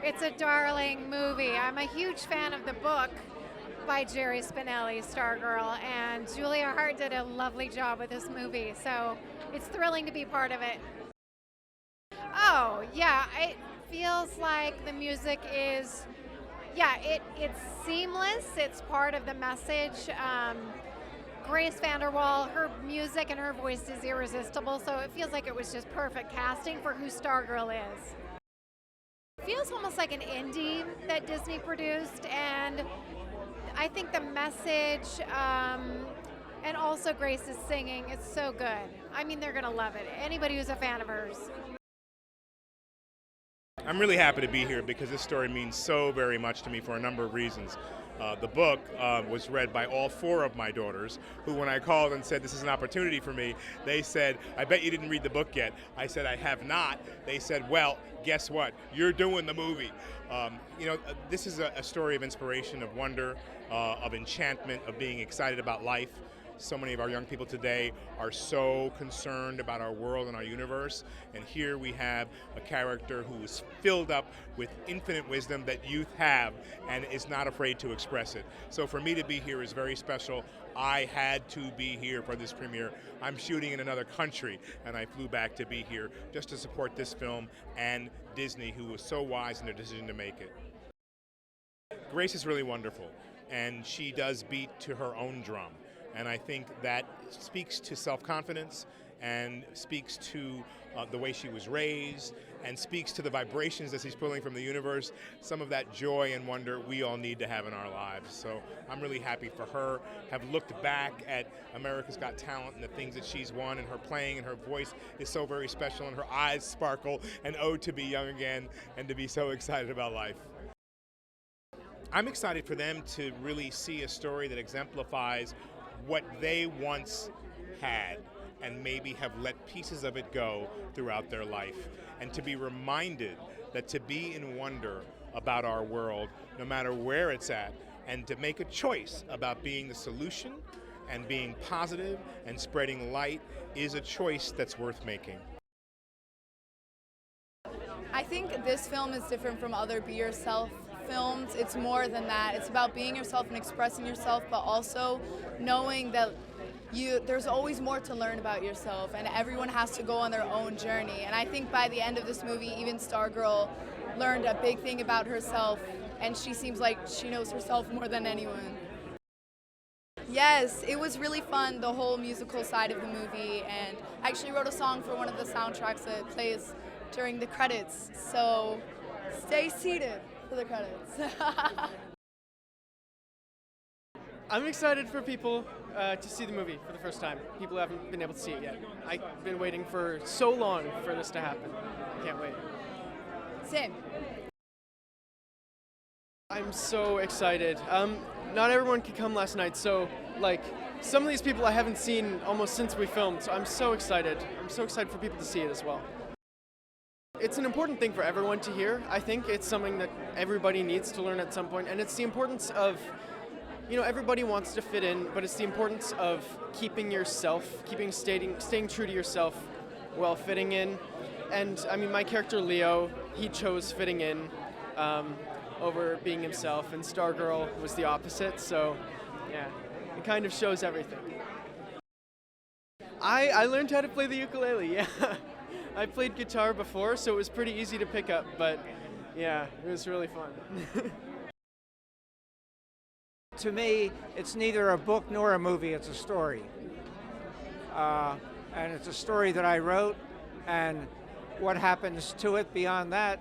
It's a darling movie. I'm a huge fan of the book by Jerry Spinelli, Stargirl, and Julia Hart did a lovely job with this movie, so it's thrilling to be part of it. Oh, yeah, it feels like the music is, it's seamless. It's part of the message. Grace VanderWaal, her music and her voice is irresistible, so it feels like it was just perfect casting for who Stargirl is. It feels almost like an indie that Disney produced, and I think the message and also Grace's singing, it's so good. I mean, they're going to love it. Anybody who's a fan of hers. I'm really happy to be here because this story means so very much to me for a number of reasons. The book was read by all four of my daughters, who when I called and said this is an opportunity for me, they said, I bet you didn't read the book yet. I said, I have not. They said, well, guess what? You're doing the movie. This is a story of inspiration, of wonder, of enchantment, of being excited about life. So many of our young people today are so concerned about our world and our universe, and here we have a character who is filled up with infinite wisdom that youth have and is not afraid to express it. So for me to be here is very special. I had to be here for this premiere. I'm shooting in another country, and I flew back to be here just to support this film and Disney, who was so wise in their decision to make it. Grace is really wonderful, and she does beat to her own drum. And I think that speaks to self-confidence and speaks to the way she was raised and speaks to the vibrations that she's pulling from the universe, some of that joy and wonder we all need to have in our lives. So I'm really happy for her, have looked back at America's Got Talent and the things that she's won, and her playing and her voice is so very special, and her eyes sparkle, and to be young again and to be so excited about life. I'm excited for them to really see a story that exemplifies what they once had and maybe have let pieces of it go throughout their life, and to be reminded that to be in wonder about our world, no matter where it's at, and to make a choice about being the solution and being positive and spreading light is a choice that's worth making. I think this film is different from other Be Yourself films. It's more than that. It's about being yourself and expressing yourself, but also knowing that there's always more to learn about yourself, and everyone has to go on their own journey. And I think by the end of this movie, even Stargirl learned a big thing about herself, and she seems like she knows herself more than anyone. Yes, it was really fun, the whole musical side of the movie, and I actually wrote a song for one of the soundtracks that plays during the credits, so stay seated for the credits. I'm excited for people to see the movie for the first time. People who haven't been able to see it yet. I've been waiting for so long for this to happen. I can't wait. Same. I'm so excited. Not everyone could come last night, so some of these people I haven't seen almost since we filmed, so I'm so excited. I'm so excited for people to see it as well. It's an important thing for everyone to hear. I think it's something that everybody needs to learn at some point, and it's the importance of, everybody wants to fit in, but it's the importance of keeping yourself, staying true to yourself while fitting in. And I mean, my character Leo, he chose fitting in over being himself, and Stargirl was the opposite, so yeah, it kind of shows everything. I learned how to play the ukulele, yeah. I played guitar before, so it was pretty easy to pick up, but yeah, it was really fun. To me, it's neither a book nor a movie, it's a story. And it's a story that I wrote, and what happens to it beyond that,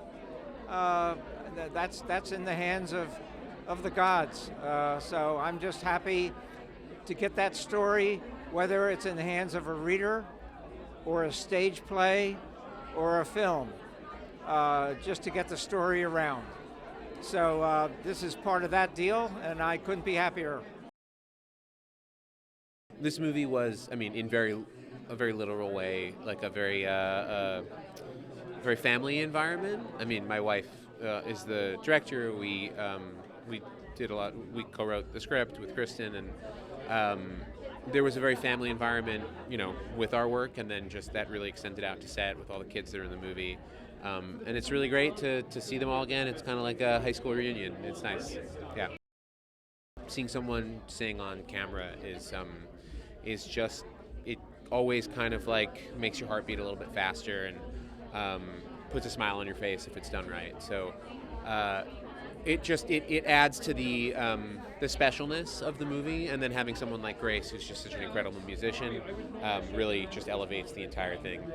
that's in the hands of the gods. So I'm just happy to get that story, whether it's in the hands of a reader or a stage play or a film, just to get the story around. So this is part of that deal, and I couldn't be happier. This movie was, in a very literal way, like a very family environment. My wife is the director. We did a lot. We co-wrote the script with Kristin, and there was a very family environment, with our work, and then just that really extended out to set with all the kids that are in the movie. And it's really great to see them all again. It's kind of like a high school reunion. It's nice. Yeah. Seeing someone sing on camera is just, it always kind of like makes your heart beat a little bit faster and puts a smile on your face if it's done right. So it adds to the specialness of the movie, and then having someone like Grace, who's just such an incredible musician, really just elevates the entire thing.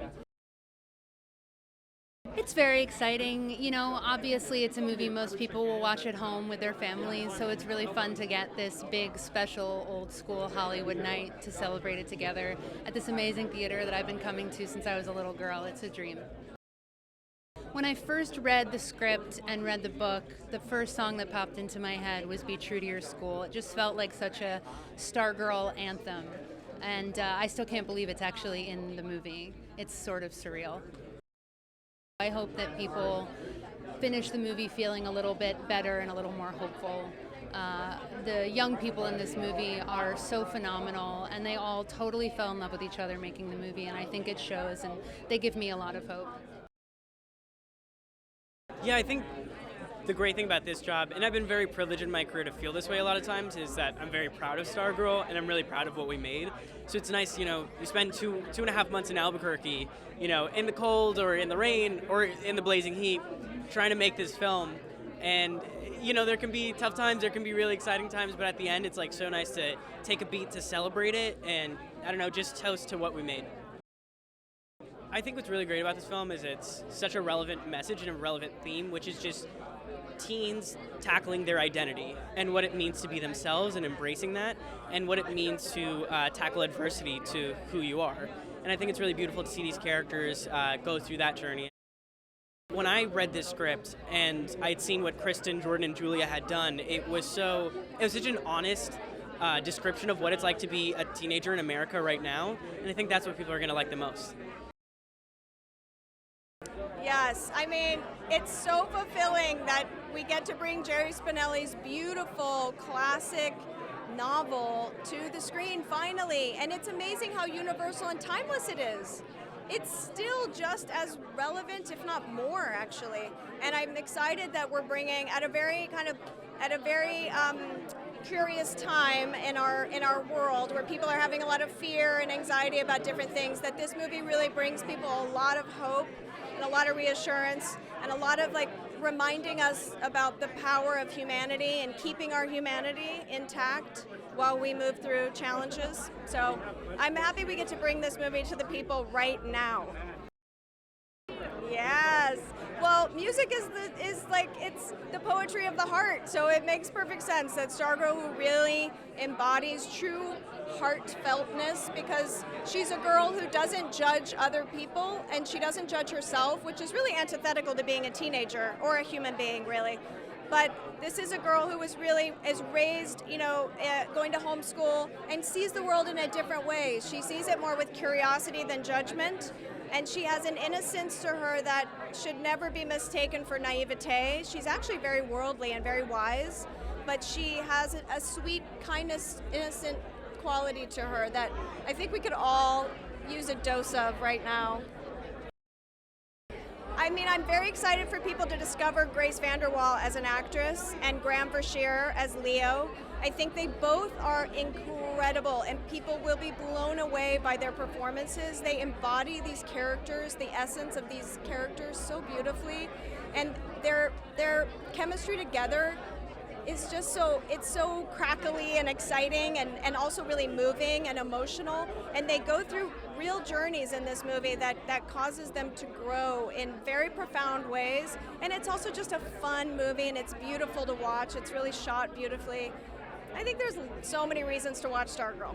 It's very exciting. You know, obviously it's a movie most people will watch at home with their families, so it's really fun to get this big, special, old school Hollywood night to celebrate it together at this amazing theater that I've been coming to since I was a little girl. It's a dream. When I first read the script and read the book, the first song that popped into my head was Be True to Your School. It just felt like such a Stargirl anthem, and I still can't believe it's actually in the movie. It's sort of surreal. I hope that people finish the movie feeling a little bit better and a little more hopeful. The young people in this movie are so phenomenal, and they all totally fell in love with each other making the movie, and I think it shows, and they give me a lot of hope. Yeah, I think the great thing about this job, and I've been very privileged in my career to feel this way a lot of times, is that I'm very proud of Stargirl, and I'm really proud of what we made. So it's nice, you know, you spend two and a half months in Albuquerque, you know, in the cold or in the rain or in the blazing heat, trying to make this film. And, you know, there can be tough times, there can be really exciting times, but at the end, it's like so nice to take a beat to celebrate it and, I don't know, just toast to what we made. I think what's really great about this film is it's such a relevant message and a relevant theme, which is just teens tackling their identity and what it means to be themselves and embracing that, and what it means to tackle adversity to who you are. And I think it's really beautiful to see these characters go through that journey. When I read this script and I'd seen what Kristin, Jordan, and Julia had done, it was such an honest description of what it's like to be a teenager in America right now, and I think that's what people are going to like the most. Yes, I mean, it's so fulfilling that we get to bring Jerry Spinelli's beautiful, classic novel to the screen finally, and it's amazing how universal and timeless it is. It's still just as relevant, if not more, actually. And I'm excited that we're bringing at a very curious time in our world, where people are having a lot of fear and anxiety about different things, that this movie really brings people a lot of hope and a lot of reassurance and a lot of reminding us about the power of humanity and keeping our humanity intact while we move through challenges. So I'm happy we get to bring this movie to the people right now. Yes. Well, music is it's the poetry of the heart, so it makes perfect sense that Stargirl, who really embodies true heartfeltness, because she's a girl who doesn't judge other people and she doesn't judge herself, which is really antithetical to being a teenager or a human being, really. But this is a girl who is raised, going to homeschool and sees the world in a different way. She sees it more with curiosity than judgment. And she has an innocence to her that should never be mistaken for naivete. She's actually very worldly and very wise, but she has a sweet, kindness, innocent quality to her that I think we could all use a dose of right now. I mean, I'm very excited for people to discover Grace VanderWaal as an actress and Graham Verchere as Leo. I think they both are incredible, and people will be blown away by their performances. They embody these characters, the essence of these characters so beautifully, and their chemistry together is just so crackly and exciting, and also really moving and emotional. And they go through real journeys in this movie that causes them to grow in very profound ways. And it's also just a fun movie, and it's beautiful to watch. It's really shot beautifully. I think there's so many reasons to watch Stargirl.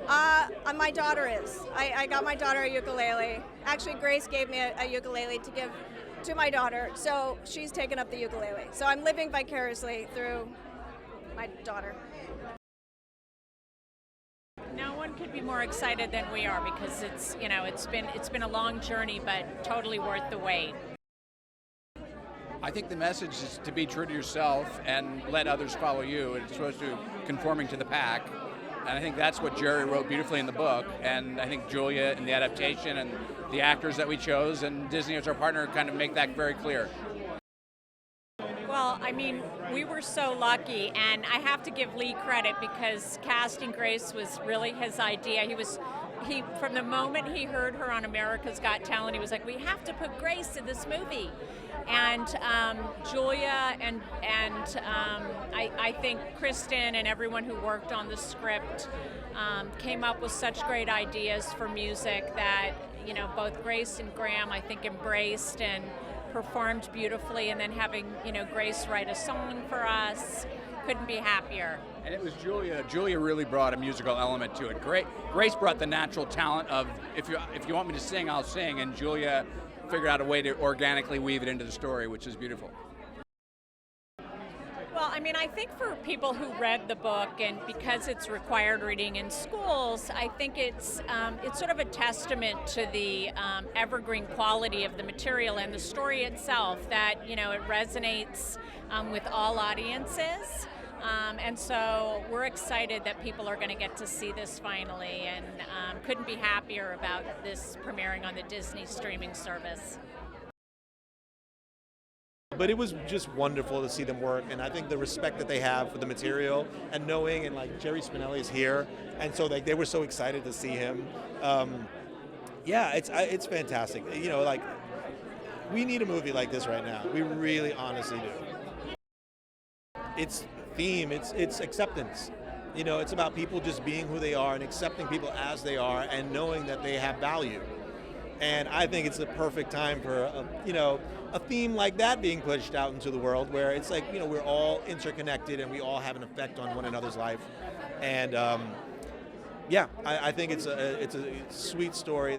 My daughter is. I got my daughter a ukulele. Actually, Grace gave me a ukulele to give to my daughter, so she's taken up the ukulele. So I'm living vicariously through my daughter. No one could be more excited than we are, because it's been a long journey, but totally worth the wait. I think the message is to be true to yourself and let others follow you, as opposed to conforming to the pack. And I think that's what Jerry wrote beautifully in the book. And I think Julia and the adaptation and the actors that we chose and Disney as our partner kind of make that very clear. Well, I mean, we were so lucky, and I have to give Lee credit because casting Grace was really his idea. He from the moment he heard her on America's Got Talent, he was like, we have to put Grace in this movie. And Julia and I think Kristin and everyone who worked on the script came up with such great ideas for music that, you know, both Grace and Graham, I think, embraced and performed beautifully, and then having, you know, Grace write a song for us, couldn't be happier. And it was Julia. Julia really brought a musical element to it. Grace brought the natural talent of, if you want me to sing, I'll sing, and Julia figured out a way to organically weave it into the story, which is beautiful. Well, I mean, I think for people who read the book, and because it's required reading in schools, I think it's sort of a testament to the evergreen quality of the material and the story itself, that, you know, it resonates with all audiences. And so we're excited that people are going to get to see this finally, and couldn't be happier about this premiering on the Disney streaming service. But it was just wonderful to see them work, and I think the respect that they have for the material and knowing, and like Jerry Spinelli is here, and so like they were so excited to see him. Yeah, it's fantastic. You know, like we need a movie like this right now. We really honestly do. It's theme, it's acceptance. You know, it's about people just being who they are and accepting people as they are and knowing that they have value. And I think it's the perfect time for a theme like that being pushed out into the world, where it's like, you know, we're all interconnected and we all have an effect on one another's life. And yeah, I think it's a sweet story.